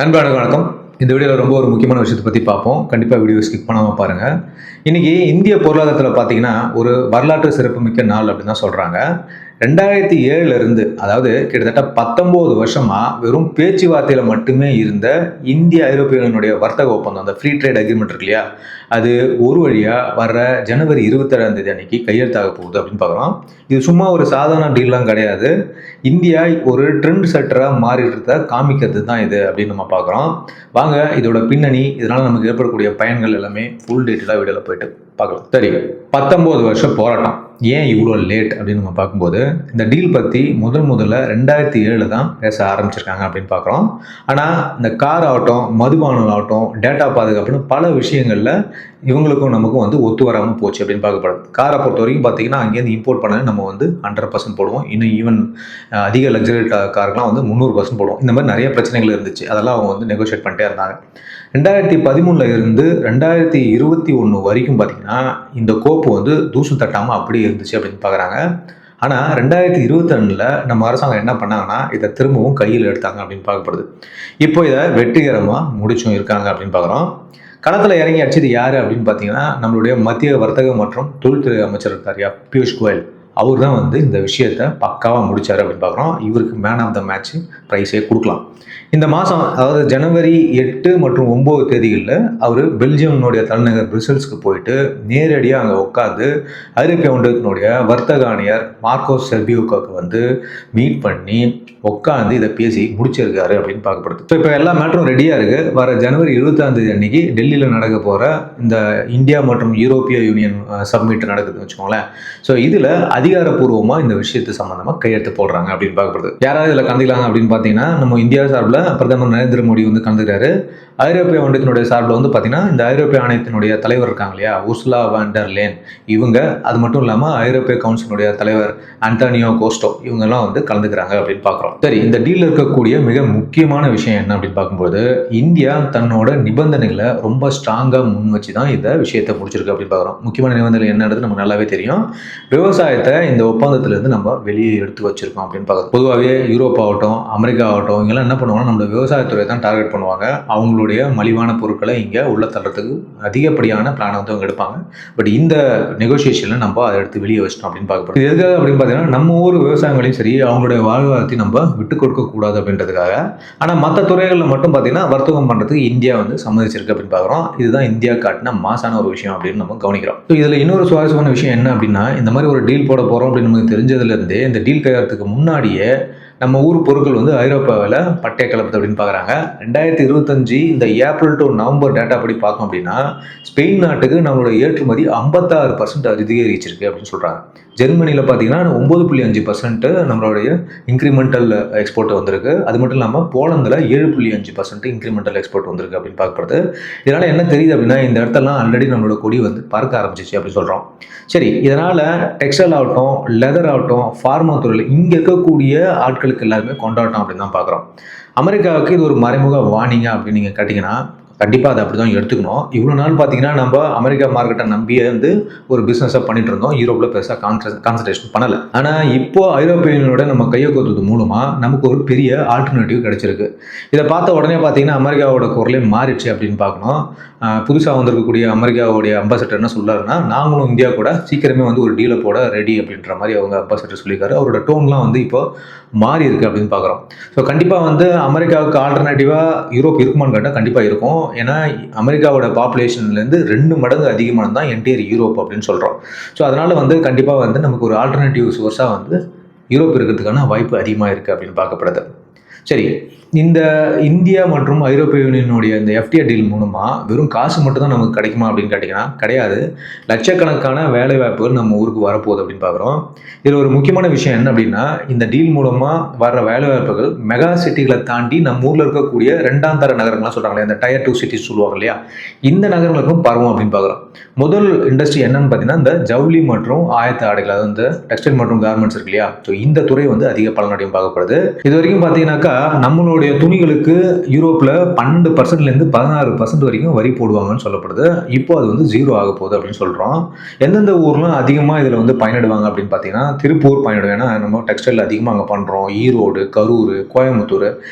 நண்பர்களுக்கு வணக்கம். இந்த வீடியோவில் ரொம்ப ஒரு முக்கியமான விஷயத்தை பற்றி பார்ப்போம். கண்டிப்பாக வீடியோ ஸ்கிப் பண்ணாமல் பாருங்கள். இன்றைக்கி இந்திய பொருளாதாரத்தில் பார்த்தீங்கன்னா ஒரு வரலாற்று சிறப்புமிக்க நாள் அப்படின்னு தான் சொல்கிறாங்க. 2007 அதாவது கிட்டத்தட்ட 19 வருஷமாக வெறும் பேச்சுவார்த்தையில் மட்டுமே இருந்த இந்திய ஐரோப்பிய யூனியனுடைய வர்த்தக ஒப்பந்தம், அந்த ஃப்ரீ ட்ரேட் அக்ரிமெண்ட் இருக்கு இல்லையா, அது ஒரு வழியாக வர்ற ஜனவரி 27 அன்னைக்கு கையெழுத்தாக போகுது அப்படின்னு பார்க்குறோம். இது சும்மா ஒரு சாதாரண டீல்லாம் கிடையாது. இந்தியா ஒரு ட்ரெண்ட் செட்டராக மாறிடுறத காமிக்கிறது தான் இது அப்படின்னு நம்ம பார்க்குறோம். வாங்க இதோட பின்னணி, இதனால் நமக்கு ஏற்படக்கூடிய பயன்கள் எல்லாமே ஃபுல் டீட்டெயிலாக வீடியோவில் போயிட்டு பார்க்கலாம். சரி, 19 வருஷம் போராட்டம் ஏன் இவ்வளோ லேட் அப்படின்னு நம்ம பார்க்கும்போது, இந்த டீல் பற்றி முதல்ல 2007 தான் பேச ஆரம்பிச்சிருக்காங்க அப்படின்னு பார்க்குறோம். ஆனால் இந்த கார் ஆகட்டும், மதுபானம் ஆகட்டும், டேட்டா பாதுகாப்புன்னு பல விஷயங்களில் இவங்களுக்கும் நமக்கும் ஒத்து வராமல் போச்சு அப்படின்னு பார்க்கப்படுது. காரை பொறுத்த வரைக்கும் பார்த்தீங்கன்னா அங்கேருந்து இம்போர்ட் பண்ண நம்ம 100% போடுவோம். இன்னும் ஈவன் அதிக லக்ஸரி காருக்கெலாம் 300% போடுவோம். இந்த மாதிரி நிறைய பிரச்சனைகள் இருந்துச்சு. அதெல்லாம் அவங்க நெகோஷியேட் பண்ணிட்டே இருந்தாங்க. 2013 இருந்து 2021 வரைக்கும் பார்த்தீங்கன்னா இந்த கோப்பு தூசு தட்டாமல் அப்படியே இருந்துச்சு அப்படின்னு பார்க்குறாங்க. ஆனால் 2022 நம்ம அரசாங்கம் என்ன பண்ணாங்கன்னா இதை திரும்பவும் கையில் எடுத்தாங்க அப்படின்னு பார்க்கப்படுது. இப்போ இதை வெற்றிகரமாக முடிச்சும் இருக்காங்க அப்படின்னு பார்க்குறோம். களத்தில் இறங்கி அடிச்சது யார் அப்படின்னு பார்த்தீங்கன்னா நம்மளுடைய மத்திய வர்த்தக மற்றும் தொழில்துறை அமைச்சர் இருக்கார் பியூஷ் கோயல். அவர் தான் இந்த விஷயத்தை பக்காவாக முடித்தார் அப்படின்னு பார்க்குறோம். இவருக்கு மேன் ஆஃப் த மேட்ச் ப்ரைஸே கொடுக்கலாம். இந்த மாதம், அதாவது ஜனவரி 8 மற்றும் 9 தேதிகளில் அவர் பெல்ஜியம்னுடைய தலைநகர் பிரசல்ஸ்க்கு போயிட்டு நேரடியாக அங்கே உட்காந்து ஐரோப்பிய ஒன்றியத்தினுடைய வர்த்தக ஆணையர் மார்க்கோஸ் செர்பியோக்காவுக்கு மீட் பண்ணி உட்காந்து இதை பேசி முடிச்சிருக்காரு அப்படின்னு பார்க்கப்படுது. ஸோ இப்போ எல்லா மேட்டரும் ரெடியாக இருக்குது. வர ஜனவரி 26 அன்னைக்கு டெல்லியில் நடக்க போகிற இந்த இந்தியா மற்றும் யூரோப்பிய யூனியன் சப்மிட் நடக்குதுன்னு வச்சுக்கோங்களேன். ஸோ இதில் அதிகாரப்பூர்வமாக இந்த விஷயத்து சம்மந்தமாக கையெழுத்து போடுறாங்க அப்படின்னு பார்க்கப்படுது. யாராவது இதில் கலந்துக்கலாங்க அப்படின்னு பார்த்தீங்கன்னா நம்ம இந்தியா சார்பில் பிரதமர் நரேந்திர மோடி கலந்துக்கிறாரு. ஐரோப்பிய ஒன்றியத்தினுடைய சார்பில் பார்த்தீங்கன்னா இந்த ஐரோப்பிய ஆணையத்தினுடைய தலைவர் இருக்காங்க இல்லையா, உர்சுலா வான் டெர் லேயன், இவங்க, அது மட்டும் இல்லாமல் ஐரோப்பிய கவுன்சிலுடைய தலைவர் ஆண்டோனியோ கோஸ்டா, இவங்கெல்லாம் கலந்துக்கிறாங்க அப்படின்னு பார்க்குறோம். சரி, இந்த டீலில் இருக்கக்கூடிய மிக முக்கியமான விஷயம் என்ன அப்படின்னு பார்க்கும்போது, இந்தியா தன்னோட நிபந்தனைகளை ரொம்ப ஸ்ட்ராங்காக முன் வச்சு தான் இந்த விஷயத்தை முடிச்சிருக்கு அப்படின்னு பார்க்குறோம். முக்கியமான நிபந்தனை என்னன்றது நமக்கு நல்லாவே தெரியும். விவசாயத்தை இந்த ஒப்பந்தத்திலேருந்து நம்ம வெளியே எடுத்து வச்சிருக்கோம் அப்படின்னு பார்க்குறோம். பொதுவாகவே யூரோப் ஆகட்டும், அமெரிக்கா ஆகட்டும், இவங்கெல்லாம் என்ன பண்ணுவாங்கன்னா நம்ம விவசாயத்துறை தான் டார்கெட் பண்ணுவாங்க. அவங்களுடைய மலிவான பொருட்களை இங்கே உள்ள தள்ளுறதுக்கு அதிகப்படியான பிளானை அவங்க எடுப்பாங்க. பட் இந்த நெகோசியேஷனில் நம்ம அதை எடுத்து வெளியே வச்சிட்டோம் அப்படின்னு பார்க்கப்படுது. இது எதுக்காக அப்படின்னு பார்த்தீங்கன்னா நம்ம ஊர் விவசாயங்களையும் சரி, அவங்களுடைய வாழ்வாதாரத்தையும் நம்ம விட்டு கொடுக்கக்கூடாது அப்படின்றதுக்காக. ஆனால் மற்ற துறைகளில் மட்டும் பார்த்தீங்கன்னா வர்த்தகம் பண்ணுறதுக்கு இந்தியா சம்மதிச்சிருக்கு அப்படின்னு பார்க்குறோம். இதுதான் இந்தியா காட்டின மாசான ஒரு விஷயம் அப்படின்னு நம்ம கவனிக்கிறோம். ஸோ இதில் இன்னொரு சுவாரஸ்யமான விஷயம் என்ன அப்படின்னா, இந்த மாதிரி ஒரு டீல் போட போகிறோம் அப்படின்னு நமக்கு தெரிஞ்சதுலேருந்தே இந்த டீல் கையாகிறதுக்கு முன்னாடியே நம்ம ஊர் பொருட்கள் ஐரோப்பாவில் பட்டை கலப்புது அப்படின்னு பார்க்குறாங்க. 2025 இந்த ஏப்ரல் டு நவம்பர் டேட்டா படி பார்த்தோம் அப்படின்னா ஸ்பெயின் நாட்டுக்கு நம்மளோட ஏற்றுமதி 56% அதிகரிச்சிருக்கு அப்படின்னு சொல்கிறாங்க. ஜெர்மனியில் பார்த்தீங்கன்னா 9.5% நம்மளுடைய இன்க்ரிமெண்டல் எக்ஸ்போர்ட் வந்திருக்கு. அது மட்டும் இல்லாமல் போலந்தில் 7.5% இன்க்ரிமெண்டல் எக்ஸ்போர்ட் வந்திருக்கு அப்படின்னு பார்க்கப்படுது. இதனால் என்ன தெரியுது அப்படின்னா இந்த இடத்தெல்லாம் ஆல்ரெடி நம்மளோட கொடி பறக்க ஆரம்பிச்சிச்சு அப்படின்னு சொல்கிறோம். சரி, இதனால் டெக்ஸ்டைல் ஆகட்டும், லெதர் ஆகட்டும், ஃபார்மா துறையில் இங்கே இருக்கக்கூடிய ஆட்களுக்கு எல்லாருமே கொண்டாட்டம் அப்படின்னு தான் பார்க்குறோம். அமெரிக்காவுக்கு இது ஒரு மறைமுக வார்னிங்கா அப்படின்னு நீங்கள் கேட்டிங்கன்னா கண்டிப்பாக அதை அப்படி தான் எடுத்துக்கணும். இவ்வளோ நாள் பார்த்தீங்கன்னா நம்ம அமெரிக்கா மார்க்கெட்டை நம்பியே ஒரு பிஸ்னஸாக பண்ணிட்டு இருந்தோம். யூரோப்பில் பெருசாக கான்சன்ட்ரேஷன் பண்ணலை. ஆனால் இப்போ ஐரோப்பிய யூனியனோட நம்ம கையை கோர்த்தது மூலமாக நமக்கு ஒரு பெரிய ஆல்டர்னேட்டிவ் கிடைச்சிருக்கு. இதை பார்த்த உடனே பார்த்தீங்கன்னா அமெரிக்காவோட குரலே மாறிடுச்சு அப்படின்னு பார்க்கணும். புதுசாக வந்திருக்கக்கூடிய அமெரிக்காவுடைய அம்பாசிடர் என்ன சொல்கிறாருன்னா, நாங்களும் இந்தியா கூட சீக்கிரமே ஒரு டீலை போட ரெடி அப்படின்ற மாதிரி அவங்க அம்பாசிடர் சொல்லியிருக்காரு. அவரோட டோன்லாம் இப்போ மாறி இருக்குது அப்படின்னு பார்க்குறோம். ஸோ கண்டிப்பாக அமெரிக்காவுக்கு ஆல்டர்னேட்டிவாக யூரோப் இருக்குமான்னு கேட்டால் கண்டிப்பாக இருக்கும். ஏன்னா அமெரிக்காவோட பாப்புலேஷன்லேருந்து 2 மடங்கு அதிகமானது தான் என்டையர் யூரோப் அப்படின்னு சொல்கிறோம். ஸோ அதனால் கண்டிப்பாக நமக்கு ஒரு ஆல்டர்னேட்டிவ் சோர்ஸாக யூரோப் இருக்கிறதுக்கான வாய்ப்பு அதிகமாக இருக்குது அப்படின்னு பார்க்கப்படுது. சரி, இந்த இந்தியா மற்றும் ஐரோப்பிய யூனியனுடைய இந்த எஃப்டிஏ டீல் மூலமாக வெறும் காசு மட்டும் தான் நமக்கு கிடைக்குமா அப்படின்னு கேட்டிங்கன்னா கிடையாது. லட்சக்கணக்கான வேலை வாய்ப்புகள் நம்ம ஊருக்கு வரப்போகுது அப்படின்னு பார்க்குறோம். இதில் ஒரு முக்கியமான விஷயம் என்ன அப்படின்னா, இந்த டீல் மூலமாக வர்ற வேலை வாய்ப்புகள் மெகா சிட்டிகளை தாண்டி நம்ம ஊரில் இருக்கக்கூடிய 2ஆம் தர நகரங்கள்லாம் சொல்கிறாங்களே, இந்த டயர் 2 சிட்டிஸ் சொல்லுவாங்க இல்லையா, இந்த நகரங்களுக்கும் பரவும் அப்படின்னு பார்க்குறோம். முதல் இண்டஸ்ட்ரி என்னன்னு பார்த்தீங்கன்னா இந்த ஜவுளி மற்றும் ஆயத்த ஆடைகள், அதாவது இந்த டெக்ஸ்டைல் மற்றும் கார்மெண்ட்ஸ் இருக்கு இல்லையா, ஸோ இந்த துறை அதிக பலனடையும் பார்க்கப்படுது. இது வரைக்கும் பார்த்தீங்கன்னாக்கா நம்மளுடைய இவங்களுடைய துணிகளுக்கு யூரோப்பில் 12%லேருந்து 16% வரைக்கும் வரி போடுவாங்கன்னு சொல்லப்படுது. இப்போ அது வந்து 0 ஆக போகுது அப்படின்னு சொல்கிறோம். எந்தெந்த ஊர்லாம் அதிகமாக இதில் வந்து பயனிடுவாங்க அப்படின்னு பார்த்தீங்கன்னா, திருப்பூர் பயனிடும். ஏன்னா நம்ம டெக்ஸ்டைல் அதிகமாக அங்கே பண்ணுறோம். ஈரோடு, கரூர், கோயம்புத்தூர்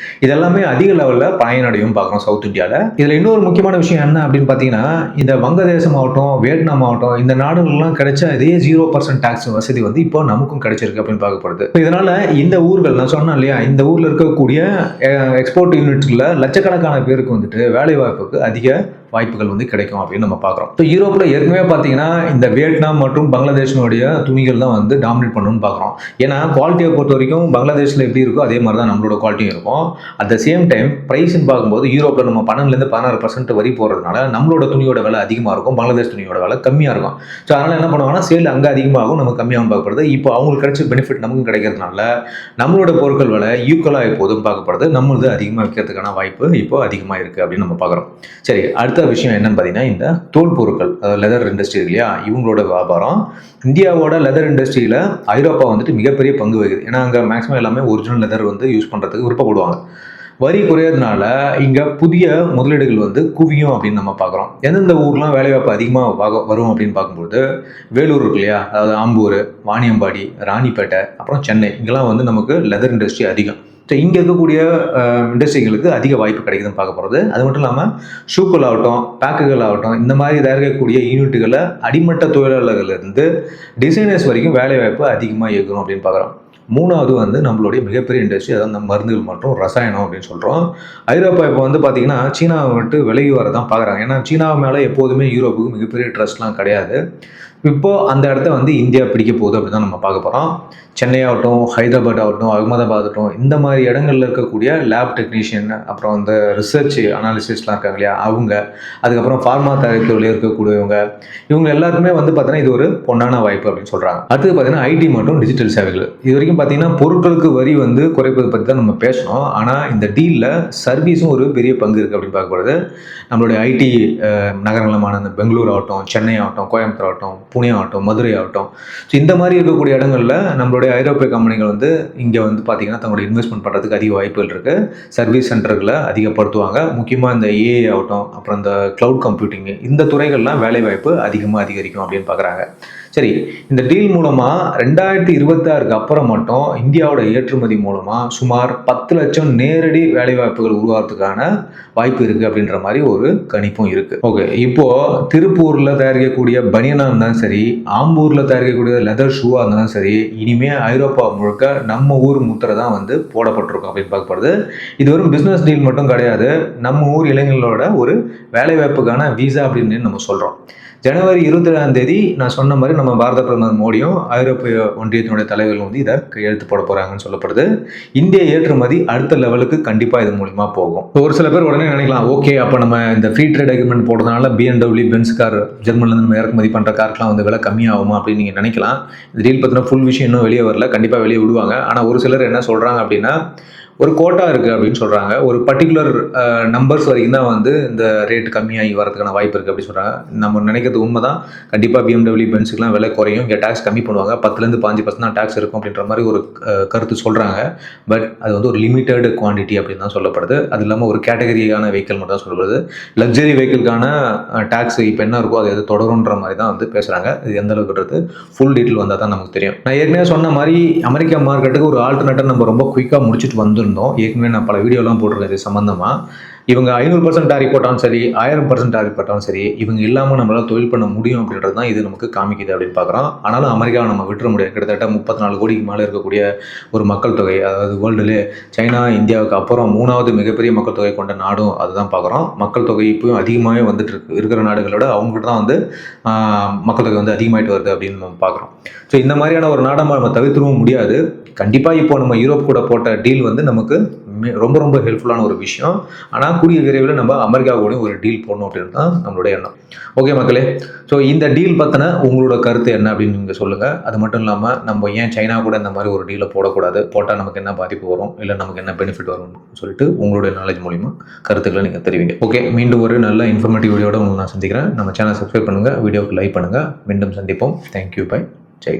இதெல்லாமே அதிக லெவலில் பயனடையும் பார்க்குறோம் சவுத் இந்தியாவில். இதில் இன்னொரு முக்கியமான விஷயம் என்ன அப்படின்னு பார்த்தீங்கன்னா, இந்த வங்கதேசம் ஆகட்டும், வியட்நாம் ஆகட்டும், இந்த நாடுகள்லாம் கிடைச்ச இதே 0% டாக்ஸ் வசதி வந்து இப்போ நமக்கும் கிடைச்சிருக்கு அப்படின்னு பார்க்கப்படுது. இதனால இந்த ஊர்கள் நான் சொன்னேன் இல்லையா, இந்த ஊரில் இருக்கக்கூடிய எக்ஸ்போர்ட் யூனிட்ஸ்ல லட்சக்கணக்கான பேருக்கு வந்துட்டு வேலை வாய்ப்புக்கு அதிக வாய்ப்புகள் வந்து கிடைக்கும் அப்படின்னு நம்ம பார்க்குறோம். ஸோ யூரோப்பில் ஏற்கனவே பார்த்தீங்கன்னா இந்த வியட்நாம் மற்றும் பங்களாதேஷனுடைய துணிகள் தான் வந்து டாமினேட் பண்ணணும்னு பார்க்குறோம். ஏன்னா குவாலிட்டியை பொறுத்த வரைக்கும் பங்களாதேஷில் எப்படி இருக்கோ அதே மாதிரி தான் நம்மளோட குவாலிட்டியும் இருக்கும். அட் த சேம் டைம் ப்ரைஸ்ன்னு பார்க்கும்போது யூரோப்பில் நம்ம 12லேருந்து 16% வரி போடுறதுனால நம்மளோட துணியோட விலை அதிகமாக இருக்கும், பங்களாதேஷ் துணியோட விலை கம்மியாக இருக்கும். ஸோ அதனால் என்ன பண்ணுவாங்கன்னா சேல் அங்கே அதிகமாகும், நம்ம கம்மியாகவும் பார்க்கப்படுது. இப்போ அவங்களுக்கு கிடைச்ச பெனிஃபிட் நமக்கும் கிடைக்கிறதுனால நம்மளோட பொருட்கள் விலை ஈக்குவலாக எப்போதும் பார்க்கப்படுது. நம்மளது அதிகமாக விற்கிறதுக்கான வாய்ப்பு இப்போ அதிகமாக இருக்குது அப்படின்னு நம்ம பார்க்குறோம். சரி, அடுத்த விஷயம் என்னன்னு பார்த்தீங்கன்னா இந்த தோல் பொருட்கள், அதாவது லெதர் இண்டஸ்ட்ரி இல்லையா, இவங்களோட வியாபாரம் இந்தியாவோட லெதர் இண்டஸ்ட்ரியில் ஐரோப்பா வந்துட்டு மிகப்பெரிய பங்கு வகிக்குது. ஏன்னா அங்கே மேக்ஸிமம் எல்லாமே ஒரிஜினல் லெதர் வந்து யூஸ் பண்ணுறதுக்கு விருப்பப்படுவாங்க. வரி குறையிறதுனால இங்கே புதிய முதலீடுகள் வந்து குவியும் அப்படின்னு நம்ம பார்க்குறோம். எந்தெந்த ஊர்லாம் வேலைவாய்ப்பு அதிகமாக வரும் அப்படின்னு பார்க்கும்போது வேலூர் இருக்கு இல்லையா, அதாவது ஆம்பூர், வாணியம்பாடி, ராணிப்பேட்டை, அப்புறம் சென்னை, இங்கெல்லாம் வந்து நமக்கு லெதர் இண்டஸ்ட்ரி அதிகம். ஸோ இங்கே இருக்கக்கூடிய இண்டஸ்ட்ரிகளுக்கு அதிக வாய்ப்பு கிடைக்குதுன்னு பார்க்க போகிறது. அது மட்டும் இல்லாமல் ஷூக்கள் ஆகட்டும், பேக்குகள் ஆகட்டும், இந்த மாதிரி தயாரிக்கக்கூடிய யூனிட்டுகளை அடிமட்ட தொழிலாளர்களிருந்து டிசைனர்ஸ் வரைக்கும் வேலைவாய்ப்பு அதிகமாக இயக்கணும் அப்படின்னு பார்க்குறோம். மூணாவது வந்து நம்மளுடைய மிகப்பெரிய இண்டஸ்ட்ரி, அதாவது நம்ம மருந்துகள் மற்றும் ரசாயனம் அப்படின்னு சொல்கிறோம். ஐரோப்பா இப்போ வந்து பார்த்திங்கன்னா சீனாவை விட்டு விலகி வரதான் பார்க்குறாங்க. ஏன்னா சீனா மேலே எப்போதுமே யூரோப்புக்கு மிகப்பெரிய ட்ரஸ்ட்லாம் கிடையாது. இப்போது அந்த இடத்த வந்து இந்தியா பிடிக்க போகுது அப்படி தான் நம்ம பார்க்க போகிறோம். சென்னை ஆகட்டும், ஹைதராபாத் ஆகட்டும், அகமதாபாத் ஆகட்டும், இந்த மாதிரி இடங்களில் இருக்கக்கூடிய லேப் டெக்னீஷியன், அப்புறம் இந்த ரிசர்ச் அனாலிசிஸ்ட்லாம் இருக்காங்க இல்லையா அவங்க, அதுக்கப்புறம் ஃபார்மா தயாரிப்புகளில் இருக்கக்கூடியவங்க, இவங்க எல்லாருக்குமே வந்து பார்த்தீங்கன்னா இது ஒரு பொன்னான வாய்ப்பு அப்படின்னு சொல்கிறாங்க. அடுத்தது பார்த்தீங்கன்னா ஐடி மற்றும் டிஜிட்டல் சேவைகள். இது வரைக்கும் பார்த்தீங்கன்னா பொருட்களுக்கு வரி வந்து குறைப்பது பற்றி தான் நம்ம பேசணும். ஆனால் இந்த டீலில் சர்வீஸும் ஒரு பெரிய பங்கு இருக்குது அப்படின்னு பார்க்கப்படுது. நம்மளுடைய ஐடி நகரங்களமான இந்த பெங்களூர் ஆகட்டும், சென்னை ஆகட்டும், கோயம்புத்தூர் ஆகட்டும், புனே ஆகட்டும், மதுரை ஆகட்டும், ஸோ இந்த மாதிரி இருக்கக்கூடிய இடங்களில் நம்மளுடைய ஐரோப்பிய கம்பெனிகள் வந்து இங்கே வந்து பார்த்திங்கன்னா தங்களுடைய இன்வெஸ்ட்மெண்ட் பண்ணுறதுக்கு அதிக வாய்ப்புகள் இருக்குது. சர்வீஸ் சென்டர்களை அதிகப்படுத்துவாங்க. முக்கியமாக இந்த ஏஐ ஆகட்டும், அப்புறம் இந்த க்ளவுட் கம்ப்யூட்டிங்கு, இந்த துறைகள்லாம் வேலைவாய்ப்பு அதிகமாக அதிகரிக்கும் அப்படின்னு பார்க்குறாங்க. சரி, இந்த டீல் மூலமாக 2026க்கு அப்புறம் மட்டும் இந்தியாவோட ஏற்றுமதி மூலமாக சுமார் 10 லட்சம் நேரடி வேலைவாய்ப்புகள் உருவாகிறதுக்கான வாய்ப்பு இருக்குது அப்படின்ற மாதிரி ஒரு கணிப்பும் இருக்குது. ஓகே, இப்போது திருப்பூரில் தயாரிக்கக்கூடிய பனியனாக இருந்தாலும் சரி, ஆம்பூரில் தயாரிக்கக்கூடிய லெதர் ஷூவாக இருந்தாலும் சரி, இனிமேல் ஐரோப்பா முழுக்க நம்ம ஊர் முத்திரை தான் வந்து போடப்பட்டிருக்கும் அப்படின்னு பார்க்கப்படுது. இது ஒரு பிஸ்னஸ் டீல் மட்டும் கிடையாது, நம்ம ஊர் இளைஞர்களோட ஒரு வேலைவாய்ப்புக்கான வீசா அப்படின்னு நம்ம சொல்கிறோம். ஜனவரி 27 நான் சொன்ன மாதிரி நம்ம பாரத பிரதமர் மோடியும் ஐரோப்பிய ஒன்றியத்தினுடைய தலைவர்கள் வந்து இதை கையெழுத்து போட போகிறாங்கன்னு சொல்லப்படுது. இந்திய ஏற்றுமதி அடுத்த லெவலுக்கு கண்டிப்பாக இது மூலிமா போகும். ஒரு சில பேர் உடனே நினைக்கலாம், ஓகே அப்போ நம்ம இந்த ஃப்ரீ ட்ரேட் அக்ரிமெண்ட் போடுறதுனால BMW, பென்ஸ் கார், ஜெர்மனிலேருந்து நம்ம இறக்குமதி பண்ணுற காருக்குலாம் வந்து விலை கம்மியாகுமா அப்படின்னு நீங்கள் நினைக்கலாம். இந்த டீல் பற்றின ஃபுல் விஷயம் இன்னும் வெளியே வரல, கண்டிப்பாக வெளியே விடுவாங்க. ஆனால் ஒரு சிலர் என்ன சொல்கிறாங்க அப்படின்னா, ஒரு கோட்டா இருக்குது அப்படின்னு சொல்கிறாங்க. ஒரு பர்டிகுலர் நம்பர்ஸ் வரைக்கும் தான் வந்து இந்த ரேட் கம்மியாகி வரதுக்கான வாய்ப்பு இருக்குது அப்படின்னு சொல்கிறாங்க. நம்ம நினைக்கிறது உண்மை தான். கண்டிப்பாக BMW, பென்ஸுக்குலாம் விலை குறையும், இங்கே டேக்ஸ் கம்மி பண்ணுவாங்க, 10லேருந்து 15% தான் டேக்ஸ் இருக்கும் அப்படின்ற மாதிரி ஒரு கருத்து சொல்கிறாங்க. பட் அது வந்து ஒரு லிமிட்டட் குவான்டிட்டி அப்படின்னு தான் சொல்லப்படுது. அது இல்லாமல் ஒரு கேட்டகரியான வெஹிக்கிள் மட்டும் தான் சொல்லப்படுது. லக்ஸரி வெஹிக்கிள்கான டேக்ஸ் இப்போ என்ன இருக்கோ அது தொடருன்ற மாதிரி தான் வந்து பேசுகிறாங்க. இது எந்த அளவுக்குன்றது ஃபுல் டீட்டெயில் வந்தால் தான் நமக்கு தெரியும். நான் ஏற்கனவே சொன்ன மாதிரி அமெரிக்கா மார்க்கெட்டுக்கு ஒரு ஆல்டர்னேட்டர் நம்ம ரொம்ப குயிக்காக முடிச்சுட்டு வந்துருந்தோம். ஏற்கனவே நான் பல வீடியோலாம் போட்டிருக்கேன் இது சம்மந்தமாக. இவங்க 500% டாரிஃப் போட்டாலும் சரி, 1000% டாரிஃப் போட்டாலும் சரி, இவங்க இல்லாமல் நம்மளால் தொழில் பண்ண முடியும் அப்படின்றது தான் இது நமக்கு காமிக்குது அப்படின்னு பார்க்குறோம். ஆனாலும் அமெரிக்காவை நம்ம விட்டுற முடியாது. கிட்டத்தட்ட 34 கோடிக்கு மேலே இருக்கக்கூடிய ஒரு மக்கள் தொகை, அதாவது வேர்ல்டுலே சைனா இந்தியாவுக்கு அப்புறம் 3வது மிகப்பெரிய மக்கள் தொகை கொண்ட நாடும் அதுதான் பார்க்குறோம். மக்கள் தொகை இப்போயும் அதிகமாகவே வந்துட்டு இருக்கிற நாடுகளோட அவங்ககிட்ட தான் வந்து மக்கள் தொகை வந்து அதிகமாகிட்டு வருது அப்படின்னு நம்ம பார்க்குறோம். ஸோ இந்த மாதிரியான ஒரு நாடை நம்ம தவிர்த்துவும் முடியாது. கண்டிப்பாக இப்போ நம்ம யூரோப் கூட போட்ட டீல் வந்து நமக்கு ரொம்ப ரொம்ப ஹெல்ப்ஃபுல்லான ஒரு விஷயம். ஆனால் கூடிய விரைவில் நம்ம அமெரிக்கா கூட ஒரு டீல் போடணும் அப்படின்னு தான் நம்மளுடைய எண்ணம். ஓகே மக்களே, ஸோ இந்த டீல் பற்றின உங்களோட கருத்து என்ன அப்படின்னு நீங்கள் சொல்லுங்கள். அது மட்டும் இல்லாமல் நம்ம ஏன் சைனா கூட இந்த மாதிரி ஒரு டீலை போடக்கூடாது, போட்டால் நமக்கு என்ன பாதிப்பு வரும், இல்லை நமக்கு என்ன பெனிஃபிட் வரும்னு சொல்லிட்டு உங்களுடைய நாலேஜ் மூலிமா கருத்துக்களை நீங்கள் தெரிவிங்க. ஓகே, மீண்டும் ஒரு நல்ல இன்ஃபர்மேட்டிவ் வீடியோட உங்களை நான் சந்திக்கிறேன். நம்ம சேனல் சப்ஸ்கிரைப் பண்ணுங்கள், வீடியோக்கு லைக் பண்ணுங்கள். மீண்டும் சந்திப்போம். Thank you, bye, Jai.